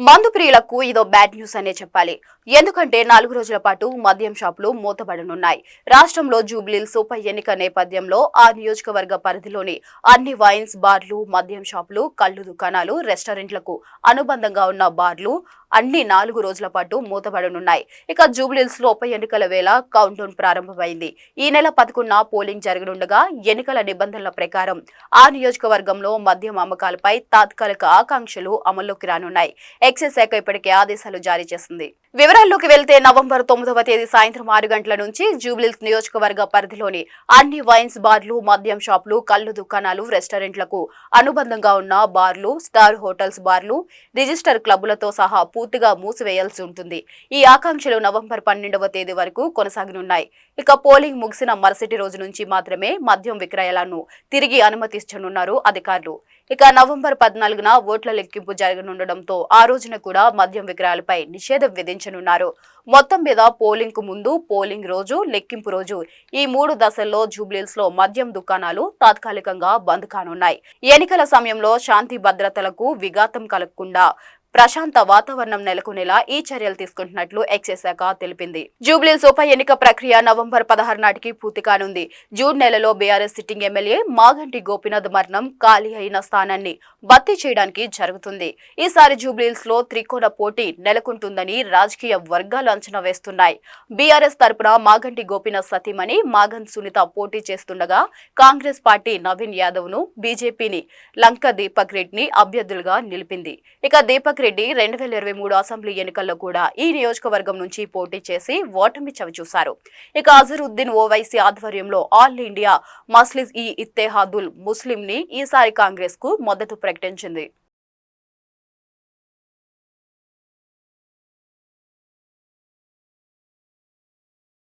మందు ప్రియులకు ఇదో బ్యాడ్ న్యూస్ అనే చెప్పాలి. ఎందుకంటే 4 రోజుల పాటు మద్యం షాపులు మూతబడనున్నాయి. రాష్ట్రంలో జూబ్లీహిల్స్ ఉప ఎన్నిక నేపథ్యంలో ఆ నియోజకవర్గ పరిధిలోని అన్ని వైన్స్ బార్లు, మద్యం షాపులు, కల్లు దుకాణాలు, రెస్టారెంట్లకు అనుబంధంగా ఉన్న బార్లు అన్ని 4 రోజుల పాటు మూతబడనున్నాయి. ఇక జూబ్లీహిల్స్ లో ఉప ఎన్నికల వేళ కౌంట్ డౌన్ ప్రారంభమైంది. ఈ నెల 11న పోలింగ్ జరగనుండగా ఎన్నికల నిబంధనల ప్రకారం ఆ నియోజకవర్గంలో మద్యం అమ్మకాలపై తాత్కాలిక ఆంక్షలు అమల్లోకి రానున్నాయి. ఎక్సైజ్ శాఖ ఇప్పటికే ఆదేశాలు జారీ చేసింది. వివరాల్లోకి వెళ్తే నవంబర్ 9వ తేదీ సాయంత్రం 6 గంటల నుంచి జూబ్లీహిల్స్ నియోజకవర్గ పరిధిలోని అన్ని వైన్స్ బార్లు, మద్యం షాపులు, కల్లు దుకాణాలు, రెస్టారెంట్లకు అనుబంధంగా ఉన్న బార్లు, స్టార్ హోటల్స్ బార్లు, రిజిస్టర్ క్లబ్బులతో సహా పూర్తిగా మూసివేయాల్సి ఉంటుంది. ఈ ఆంక్షలు నవంబర్ 12వ తేదీ వరకు కొనసాగనున్నాయి. ఇక పోలింగ్ ముగిసిన మరుసటి రోజు నుంచి మాత్రమే మద్యం విక్రయాలను తిరిగి అనుమతించనున్నారు అధికారులు. ఇక నవంబర్ 14న ఓట్ల లెక్కింపు జరగనుండటంతో ఆ రోజున కూడా మద్యం విక్రయాలపై నిషేధం విధించనున్నారు. మొత్తం మీద పోలింగ్ కు ముందు, పోలింగ్ రోజు, లెక్కింపు రోజు ఈ 3 దశల్లో జూబ్లీహిల్స్ లో మద్యం దుకాణాలు తాత్కాలికంగా బంద్ కానున్నాయి. ఎన్నికల సమయంలో శాంతి భద్రతలకు విఘాతం కలగకుండా ప్రశాంత వాతావరణం నెలకొనేలా ఈ చర్యలు తీసుకుంటున్నట్లు ఎక్సైజ్ శాఖ తెలిపింది. జూబ్లీహిల్స్ ఉప ఎన్నిక ప్రక్రియ నవంబర్ 16 నాటికి పూర్తి కానుంది. జూన్ నెలలో BRS sitting MLA Maganti Gopinath మరణం ఖాళీ అయిన స్థానాన్ని భర్తీ చేయడానికి జరుగుతుంది. ఈసారి జూబ్లీహిల్స్ లో త్రికోణ పోటీ నెలకొంటుందని రాజకీయ వర్గాలు అంచనా వేస్తున్నాయి. బీఆర్ఎస్ తరపున మాగంటి గోపీనాథ్ సతీమణి మాగంటి సునీత పోటీ చేస్తుండగా కాంగ్రెస్ పార్టీ నవీన్ యాదవ్ ను, బీజేపీని లంక దీపక్ రెడ్డిని అభ్యర్థులుగా నిలిపింది. ఇక దీపక్ రెడ్డి 2023 అసెంబ్లీ ఎన్నికల్లో కూడా ఈ నియోజకవర్గం నుంచి పోటీ చేసి ఓటమి చవిచూశారు. ఇక అజరుద్దీన్ ఓవైసీ ఆధ్వర్యంలో ఆల్ ఇండియా మజ్లిస్-ఇ-ఇత్తెహాదుల్ ముస్లిం ని ఈసారి కాంగ్రెస్ కు మద్దతు ప్రకటించింది.